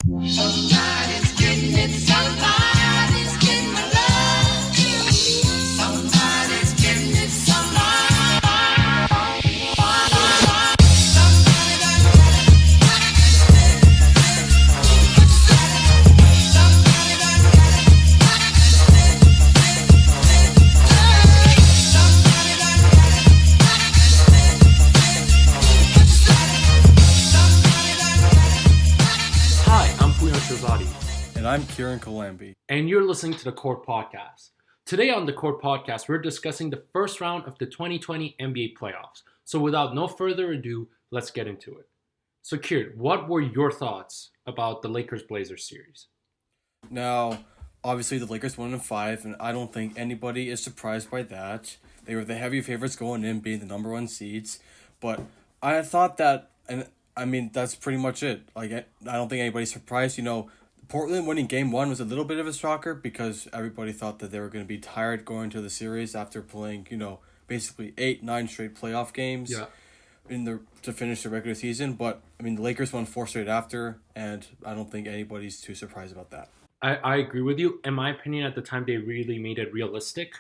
Somebody's getting it, somebody's getting my love. Somebody's getting it, somebody. Somebody done got it. Somebody done got it. Somebody done got it. Hi, I'm Pouyan Shirzadi, And I'm Kiran Kilambi. and you're listening to the Court Podcast. Today on the Court Podcast, we're discussing the first round of the 2020 NBA playoffs. So without no further ado, let's get into it. So Kiran, what were your thoughts about the Lakers-Blazers series? Now, obviously the Lakers won in 5, and I don't think anybody is surprised by that. They were the heavy favorites going in, being the number 1 seeds. But I thought that, and I mean, that's pretty much it. Like, I don't think anybody's surprised. You know, Portland winning game 1 was a little bit of a shocker because everybody thought that they were going to be tired going to the series after playing, basically 8-9 straight playoff games. To finish the regular season. But I mean, the Lakers won 4 straight after, and I don't think anybody's too surprised about that. I agree with you. In my opinion, at the time, they really made it realistic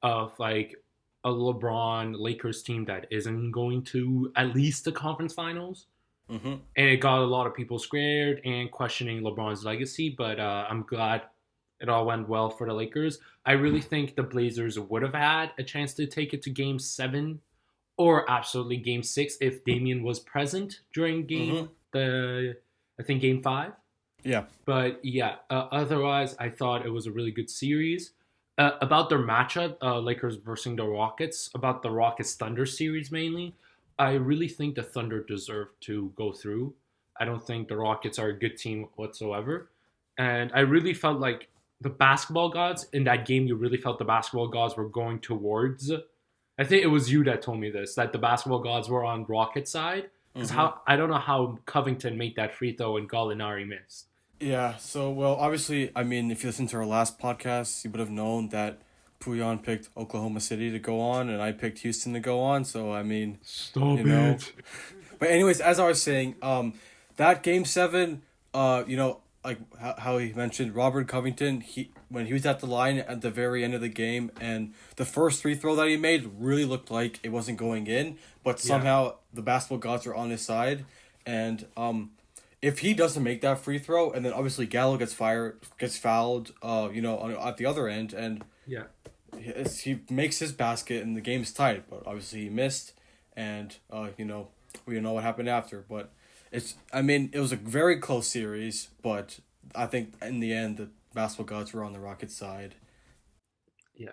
of like a LeBron Lakers team that isn't going to at least the conference finals. Mm-hmm. And it got a lot of people scared and questioning LeBron's legacy, but I'm glad it all went well for the Lakers. I really think the Blazers would have had a chance to take it to Game 7 or absolutely Game 6 if Damian was present during Game 5. Yeah. But yeah, otherwise, I thought it was a really good series. About their matchup, Lakers versus the Rockets, about the Rockets-Thunder series mainly, I really think the Thunder deserve to go through. I don't think the Rockets are a good team whatsoever. And I really felt like the basketball gods, in that game, you really felt the basketball gods were going towards... I think it was you that told me this, that the basketball gods were on Rockets' side. Because I don't know how Covington made that free throw and Gallinari missed. Yeah, so, well, obviously, I mean, if you listened to our last podcast, you would have known that Pouyan picked Oklahoma City to go on, and I picked Houston to go on, so, I mean, Stop it. But anyways, as I was saying, that Game 7, like how he mentioned, Robert Covington, when he was at the line at the very end of the game, and the first free throw that he made really looked like it wasn't going in, but somehow the basketball gods are on his side, and, if he doesn't make that free throw, and then obviously Gallo gets fouled, at the other end, and he makes his basket, and the game's tight. But obviously he missed, and we know what happened after. But it was a very close series, but I think in the end the basketball gods were on the Rockets' side. Yeah,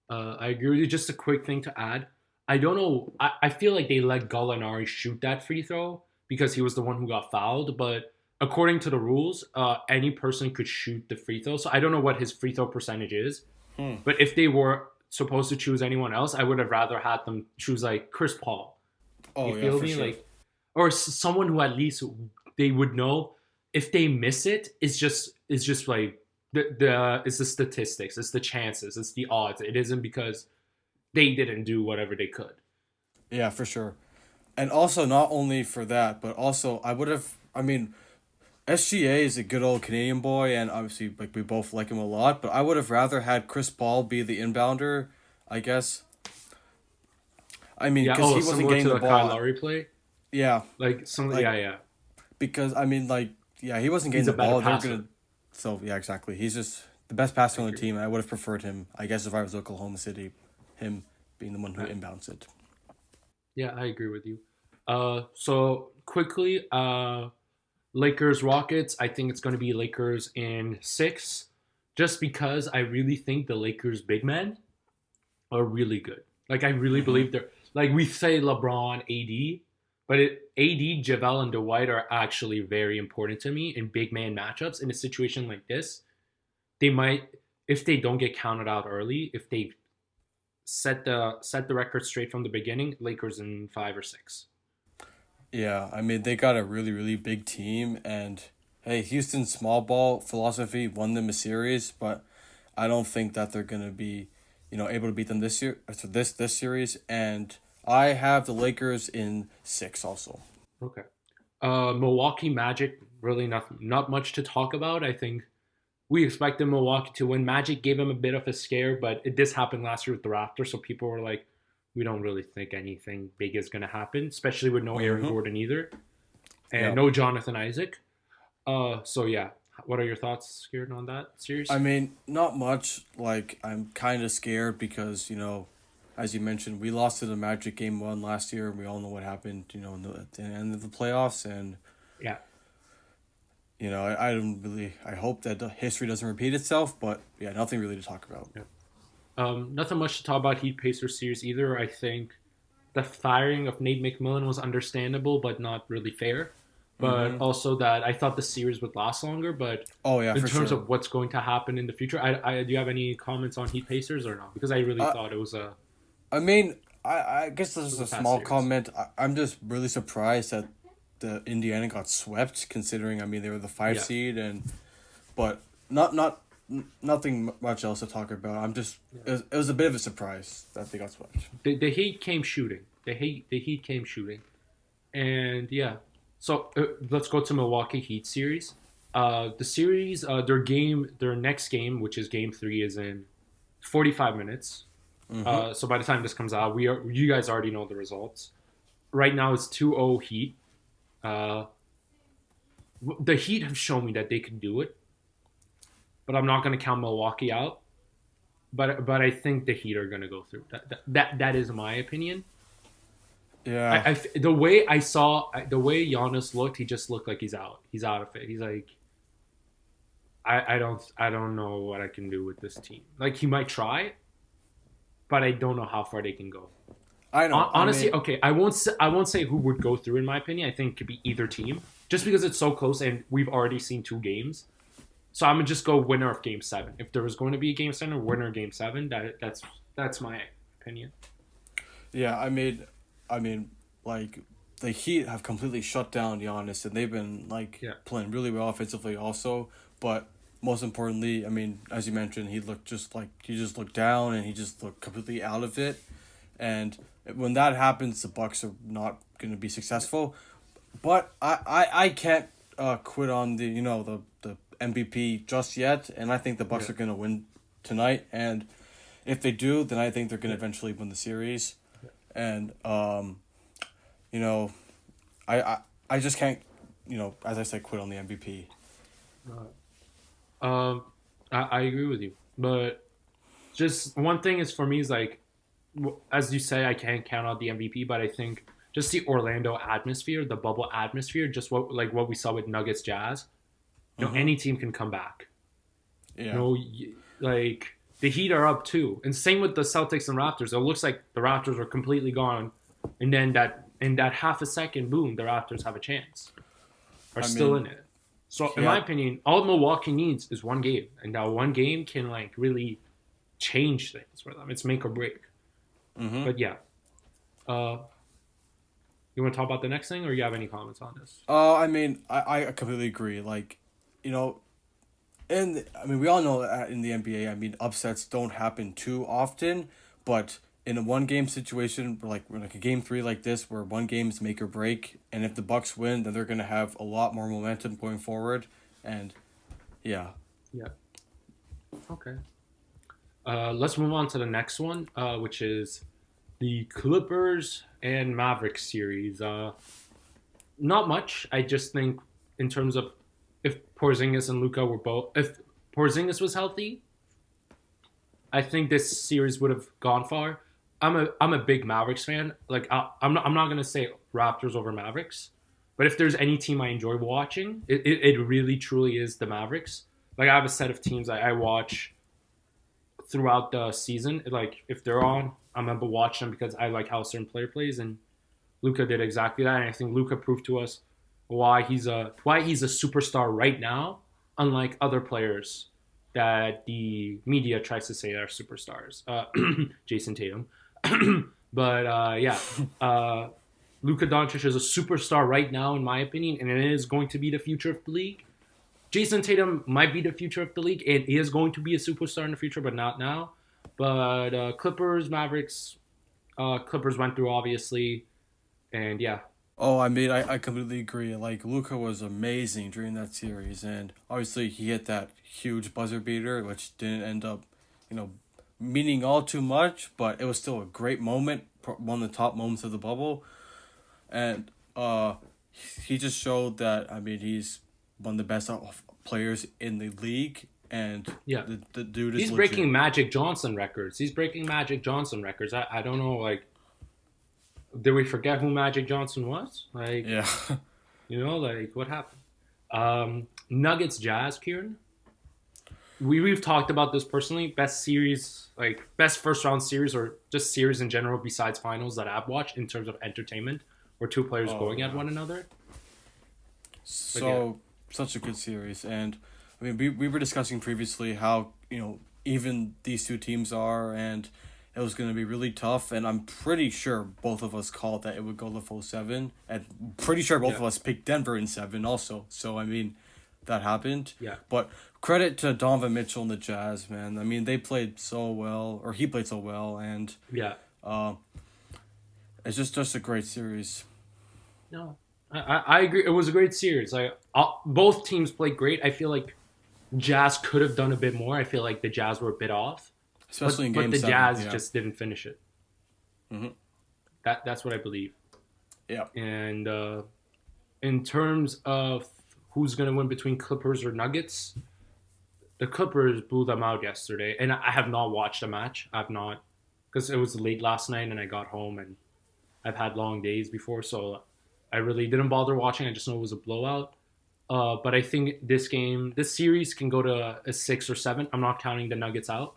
I agree with you. Just a quick thing to add. I don't know. I feel like they let Gallinari shoot that free throw because he was the one who got fouled. But according to the rules, any person could shoot the free throw. So I don't know what his free throw percentage is. But if they were supposed to choose anyone else, I would have rather had them choose like Chris Paul. Oh, you feel me? Sure. Like, or someone who at least they would know if they miss it. It's just like it's the statistics, it's the chances, it's the odds. It isn't because they didn't do whatever they could. Yeah, for sure. And also, not only for that, but also SGA is a good old Canadian boy, and obviously, like, we both like him a lot, but I would have rather had Chris Paul be the inbounder, I guess. I mean, because he wasn't getting the ball. Kyle Lowry play. Yeah. Yeah. Because, he wasn't getting the ball. So, yeah, exactly. He's just the best passer on the team. I would have preferred him, I guess, if I was Oklahoma City, him being the one who inbounds it. Yeah, I agree with you. So quickly, Lakers Rockets. I think it's going to be Lakers in 6, just because I really think the Lakers big men are really good. Like, I really believe they're, like, we say LeBron, AD, but AD, JaVale, and Dwight are actually very important to me in big man matchups. In a situation like this, they might, if they don't get counted out early, if they set the record straight from the beginning, Lakers in 5 or 6. Yeah, I mean, they got a really, really big team, and hey, Houston's small ball philosophy won them a series, but I don't think that they're going to be, able to beat them this year, so this series, and I have the Lakers in 6 also. Okay. Milwaukee Magic really not much to talk about. I think we expected Milwaukee to win. Magic gave them a bit of a scare, but this happened last year with the Raptors, so people were like, we don't really think anything big is going to happen, especially with no Aaron Gordon either, and no Jonathan Isaac. So yeah, what are your thoughts, Kiran, on that series? I mean, not much. Like, I'm kind of scared because, as you mentioned, we lost to the Magic game 1 last year, and we all know what happened, at the end of the playoffs. And, yeah, I don't really, I hope that the history doesn't repeat itself, but yeah, nothing really to talk about. Yeah. Nothing much to talk about Heat Pacers series either. I think the firing of Nate McMillan was understandable, but not really fair. But also that I thought the series would last longer. But in terms of what's going to happen in the future, do you have any comments on Heat Pacers or not? Because I really thought it was a. I mean, I guess this is a small comment. I'm just really surprised that the Indiana got swept, considering they were the 5 seed, but nothing much else to talk about. I'm just it was a bit of a surprise that they got swept. The Heat came shooting. The Heat came shooting, and yeah. So let's go to Milwaukee Heat series. The series, their next game, which is Game 3, is in 45 minutes. So by the time this comes out, you guys already know the results. Right now, it's 2-0 Heat. The Heat have shown me that they can do it, but I'm not going to count Milwaukee out. But I think the Heat are going to go through. That is my opinion. Yeah. The way Giannis looked, he just looked like he's out. He's out of it. He's like, I don't know what I can do with this team. Like, he might try, but I don't know how far they can go. I know. Honestly, okay, I won't say who would go through in my opinion. I think it could be either team, just because it's so close and we've already seen 2 games. So I'm gonna just go winner of Game 7. If there was going to be a Game 7, winner of Game 7. That's my opinion. Yeah, I mean, like, the Heat have completely shut down Giannis, and they've been playing really well offensively also. But most importantly, as you mentioned, he just looked down, and he just looked completely out of it. And when that happens, the Bucks are not going to be successful. But I can't quit on the MVP just yet, and I think the Bucks are going to win tonight. And if they do, then I think they're going to eventually win the series. And I just can't, as I said, quit on the MVP. I agree with you, but just one thing is for me is like, as you say, I can't count out the MVP, but I think just the Orlando atmosphere, the bubble atmosphere, just what we saw with Nuggets Jazz, any team can come back. Yeah. Like the Heat are up too, and same with the Celtics and Raptors. It looks like the Raptors are completely gone, and then in that half a second, boom, the Raptors have a chance, still in it. So in my opinion, all Milwaukee needs is one game, and that one game can really change things for them. It's make or break. But yeah, you want to talk about the next thing, or you have any comments on this? I completely agree. Like, we all know that in the NBA, upsets don't happen too often, but in a one-game situation, like a Game 3 like this, where one game is make or break, and if the Bucks win, then they're going to have a lot more momentum going forward, and yeah. Yeah. Okay. Let's move on to the next one, which is the Clippers and Mavericks series. Not much. I just think in terms of if Porzingis and Luka if Porzingis was healthy, I think this series would have gone far. I'm a big Mavericks fan. Like I'm not gonna say Raptors over Mavericks, but if there's any team I enjoy watching, it really truly is the Mavericks. Like I have a set of teams I watch throughout the season. Like if they're on, I'm gonna watch them because I like how a certain player plays, and Luka did exactly that. And I think Luka proved to us why he's a superstar right now, unlike other players that the media tries to say are superstars. Jason Tatum. But Luka Doncic is a superstar right now, in my opinion, and it is going to be the future of the league. Jason Tatum might be the future of the league, and he is going to be a superstar in the future, but not now. But Clippers, Mavericks, Clippers went through, obviously. And yeah. Oh, I mean, I completely agree. Like, Luca was amazing during that series, and obviously he hit that huge buzzer beater, which didn't end up, you know, meaning all too much, but it was still a great moment, one of the top moments of the bubble, and he just showed that. I mean, he's one of the best players in the league, and Yeah. the dude is He's legit. breaking Magic Johnson records. He's breaking Magic Johnson records. I don't know, like, did we forget who Magic Johnson was? Like, Yeah. like, what happened? Nuggets Jazz, Kieran. We've talked about this personally. Best series, like best first round series, or just series in general besides finals that I've watched in terms of entertainment, or two players going at one another. So such a good series, and I mean we were discussing previously how even these two teams are, and it was going to be really tough, and I'm pretty sure both of us called that it would go the full 7, and pretty sure both of us picked Denver in 7 also. So I mean, that happened. Yeah. But credit to Donovan Mitchell and the Jazz, man. I mean, they played so well, or he played so well, and Yeah. it's just a great series. No, I agree. It was a great series. Like both teams played great. I feel like Jazz could have done a bit more. I feel like the Jazz were a bit off, Especially in Game but the 7. Jazz yeah. just didn't finish it. Mhm. That's what I believe. Yeah. And in terms of who's going to win between Clippers or Nuggets, the Clippers blew them out yesterday. And I have not watched a match. I've not, because it was late last night and I got home and I've had long days before. So I really didn't bother watching. I just know it was a blowout. But I think this series can go to a 6 or 7. I'm not counting the Nuggets out.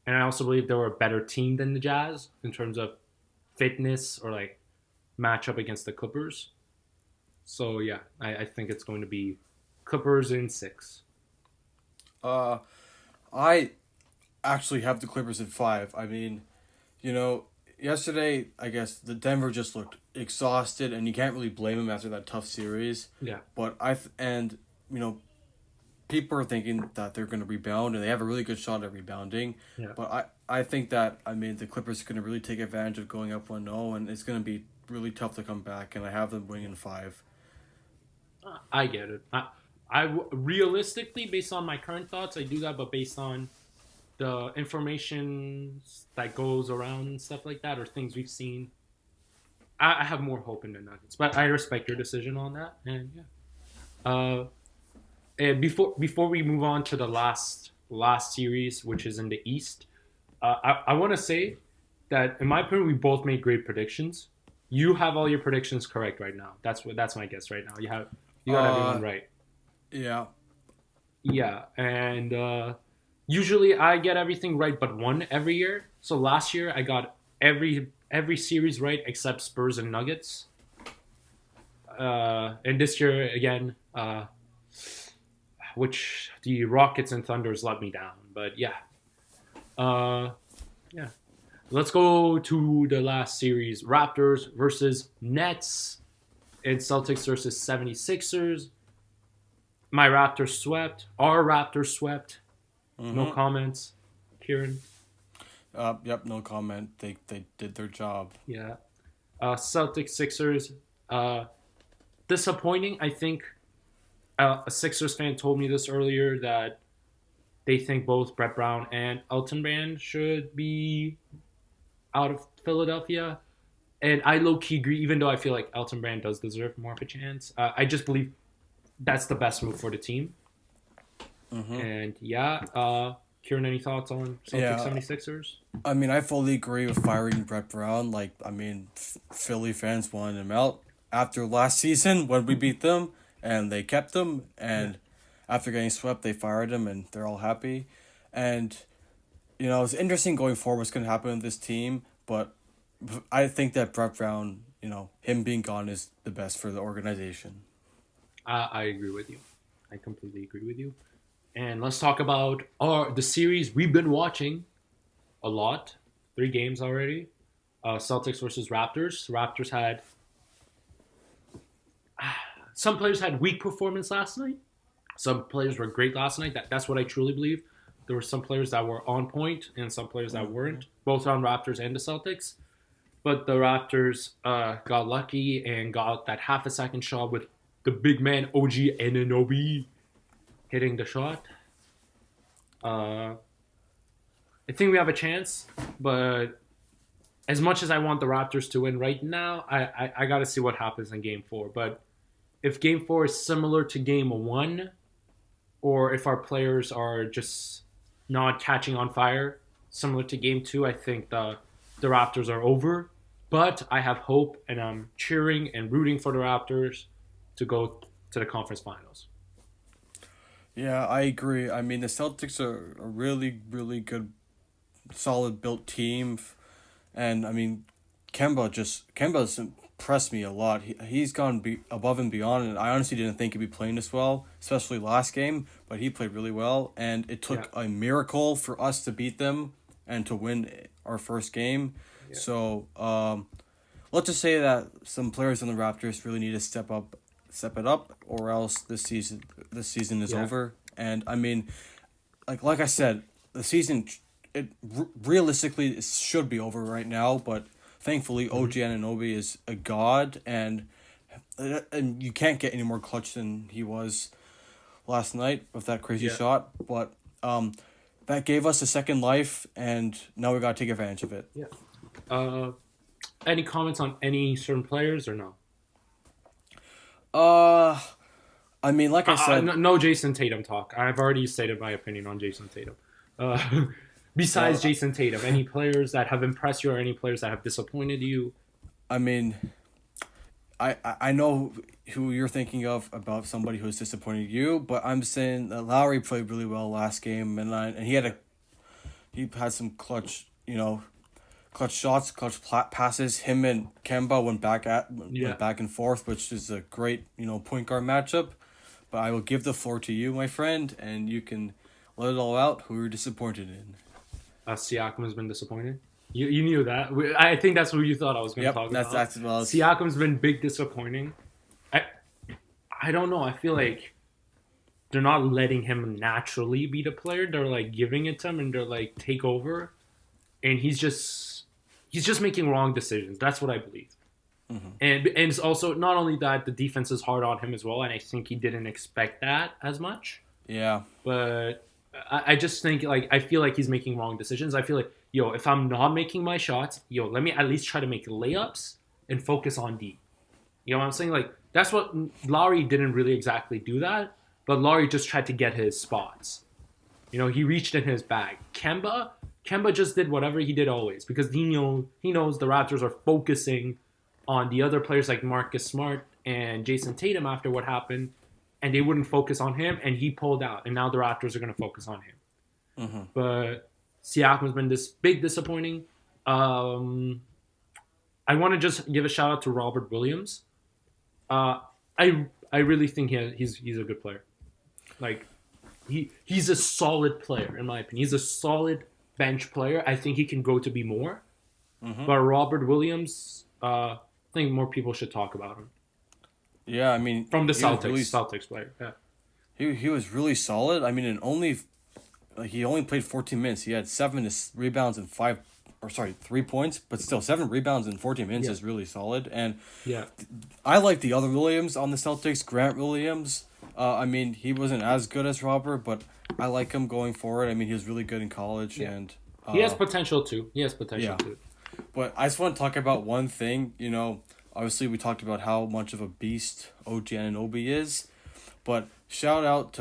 And I also believe they were a better team than the Jazz in terms of fitness or like matchup against the Clippers. So yeah, I think it's going to be Clippers in 6. I actually have the Clippers at 5. I mean, yesterday, I guess the Denver just looked exhausted, and you can't really blame them after that tough series. Yeah. But people are thinking that they're going to rebound, and they have a really good shot at rebounding. Yeah. But I think that, the Clippers are going to really take advantage of going up 1-0, and it's going to be really tough to come back, and I have them winning in 5. I get it. I realistically, based on my current thoughts, I do that, but based on the information that goes around and stuff like that, or things we've seen, I have more hope in the Nuggets. But I respect your decision on that, and yeah. And before we move on to the last series, which is in the East, I want to say that in my opinion, we both made great predictions. You have all your predictions correct right now. That's my guess right now. You got everyone right. Yeah. Yeah, and usually I get everything right but one every year. So last year I got every series right except Spurs and Nuggets. And this year again, which the Rockets and Thunders let me down. But yeah. Yeah. Let's go to the last series. Raptors versus Nets and Celtics versus 76ers. My Raptors swept. Our Raptors swept. No comments. Kiran? Yep, no comment. They did their job. Yeah. Celtics, Sixers. Disappointing. I think a Sixers fan told me this earlier that they think both Brett Brown and Elton Brand should be out of Philadelphia. And I low-key agree, even though I feel like Elton Brand does deserve more of a chance. I just believe that's the best move for the team. And yeah, Kieran, any thoughts on Celtics 76ers? I mean, I fully agree with firing Brett Brown. Like, I mean, Philly fans wanted him out after last season when we beat them, and they kept him. And after getting swept, they fired him, and they're all happy. And, it's interesting going forward what's going to happen with this team, but I think that Brett Brown, him being gone is the best for the organization. I agree with you. I completely agree with you. And let's talk about the series we've been watching a lot. 3 games already. Celtics versus Raptors. Raptors had... some players had weak performance last night. Some players were great last night. That's what I truly believe. There were some players that were on point and some players that weren't, both on Raptors and the Celtics. but the Raptors got lucky and got that half a second shot with the big man OG Anunoby hitting the shot. I think we have a chance, but as much as I want the Raptors to win right now, I got to see what happens in Game 4. But if Game 4 is similar to Game 1, or if our players are just not catching on fire, similar to Game 2, I think the Raptors are over. But I have hope, and I'm cheering and rooting for the Raptors to go to the conference finals. Yeah, I agree. I mean, the Celtics are a really, really good, solid built team, and I mean, Kemba's impressed me a lot. He's gone above and beyond, and I honestly didn't think he'd be playing this well, especially last game. But he played really well, and it took a miracle for us to beat them and to win our first game. Yeah. So, let's just say that some players on the Raptors really need to step it up, or else this season is over. And I mean, like I said, the season realistically it should be over right now, but thankfully OG Anunoby is a god, and you can't get any more clutch than he was last night with that crazy shot. But that gave us a second life, and now we gotta take advantage of it. Yeah. Any comments on any certain players or no? I mean, like I said, no Jason Tatum talk. I've already stated my opinion on Jason Tatum. Besides Jason Tatum, any players that have impressed you or any players that have disappointed you? I mean, I know who you're thinking of about somebody who's disappointed you, but I'm saying that Lowry played really well last game, and he had some clutch shots, clutch passes. Him and Kemba went back and forth, which is a great point guard matchup. But I will give the floor to you, my friend, and you can let it all out. Who you're disappointed in? Siakam has been disappointed. You knew that. I think that's who you thought I was going to talk about. That's well. Siakam's been big disappointing. I don't know. I feel like they're not letting him naturally be the player. They're like giving it to him, and they're like take over, and he's just making wrong decisions. That's what I believe. Mm-hmm. And it's also not only that, the defense is hard on him as well, and I think he didn't expect that as much. Yeah. But I just think I feel like he's making wrong decisions. I feel like if I'm not making my shots, let me at least try to make layups and focus on D. You know what I'm saying? Like that's what Lowry didn't really exactly do that, but Lowry just tried to get his spots. He reached in his bag. Kemba just did whatever he did always because he knows the Raptors are focusing on the other players like Marcus Smart and Jason Tatum after what happened, and they wouldn't focus on him, and he pulled out, and now the Raptors are going to focus on him. Mm-hmm. But Siakam's been this big disappointing. I want to just give a shout out to Robert Williams. I really think he's a good player. Like he's a solid player in my opinion. He's a solid bench player. I think he can grow to be more. Mm-hmm. But Robert Williams, I think more people should talk about him. Yeah, I mean from the Celtics player. Yeah. He was really solid. I mean, he only played 14 minutes. He had 7 rebounds and 3 points, but still 7 rebounds in 14 minutes is really solid. And I like the other Williams on the Celtics, Grant Williams. I mean, he wasn't as good as Robert, but I like him going forward. I mean, he was really good in college, and he has potential too. Too. But I just want to talk about one thing. Obviously we talked about how much of a beast OG Anunoby is, but big shout out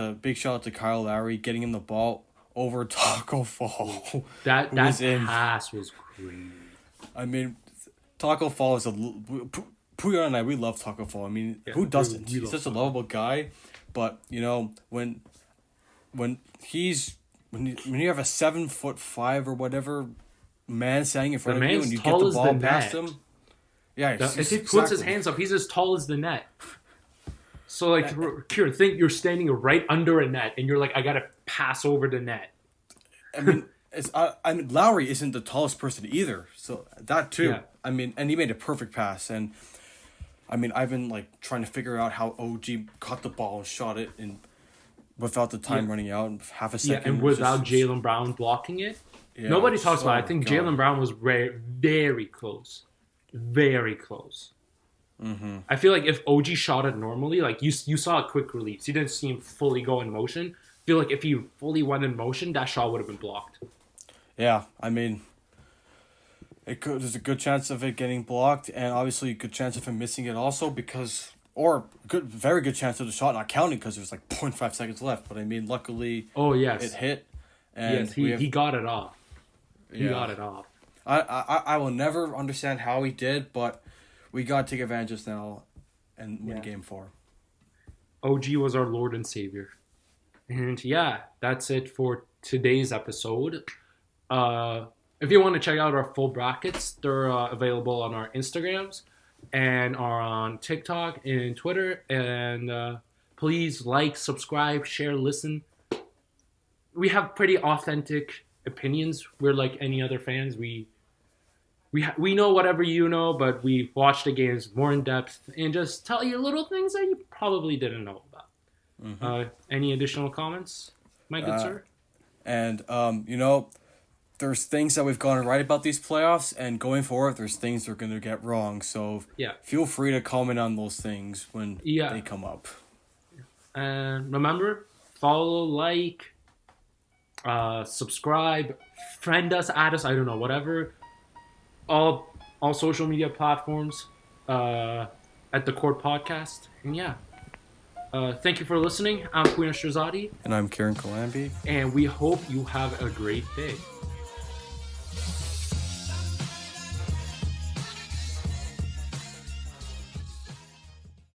to Kyle Lowry getting him the ball over Taco Fall. That pass was great. I mean, Taco Fall is Pouyan and I, we love Taco Fall. I mean, who doesn't? He's such a lovable guy, but when you have a 7'5" or whatever man standing in front of you and you get the ball past him. Yeah, if he puts his hands up, he's as tall as the net. So, Kiran, think you're standing right under a net, and you're like, I gotta pass over the net. I mean, Lowry isn't the tallest person either, so that too. Yeah. I mean, and he made a perfect pass, and I mean, I've been trying to figure out how OG caught the ball and shot it, and without the time running out, in half a second, and without Jaylen Brown blocking it. Yeah, nobody talks about it. I think Jaylen Brown was very close. very close. Mm-hmm. I feel like if OG shot it normally, like you saw a quick release, you didn't see him fully go in motion. I feel like if he fully went in motion, that shot would have been blocked. Yeah, I mean, there's a good chance of it getting blocked, and obviously a good chance of him missing it also very good chance of the shot not counting because there's like 0.5 seconds left. But I mean, luckily, Oh yes, it hit, and yes, we have, he got it off. He Yeah. got it off. I will never understand how he did, but we got to take advantage of this now and win Yeah. game 4. OG was our Lord and Savior. And yeah, that's it for today's episode. If you want to check out our full brackets, they're available on our Instagrams and are on TikTok and Twitter. And please like, subscribe, share, listen. We have pretty authentic opinions. We're like any other fans. We know whatever you know, but we watch the games more in depth and just tell you little things that you probably didn't know about. Mm-hmm. Any additional comments, my good sir? And there's things that we've gotten right about these playoffs, and going forward, there's things we're gonna get wrong. So Yeah. feel free to comment on those things when Yeah. they come up. And remember, follow, like, subscribe, friend us, add us, I don't know, whatever. All social media platforms at the Court Podcast. And yeah. Thank you for listening. I'm Pouyan Shirzadi, And I'm Kiran Kilambi. and we hope you have a great day.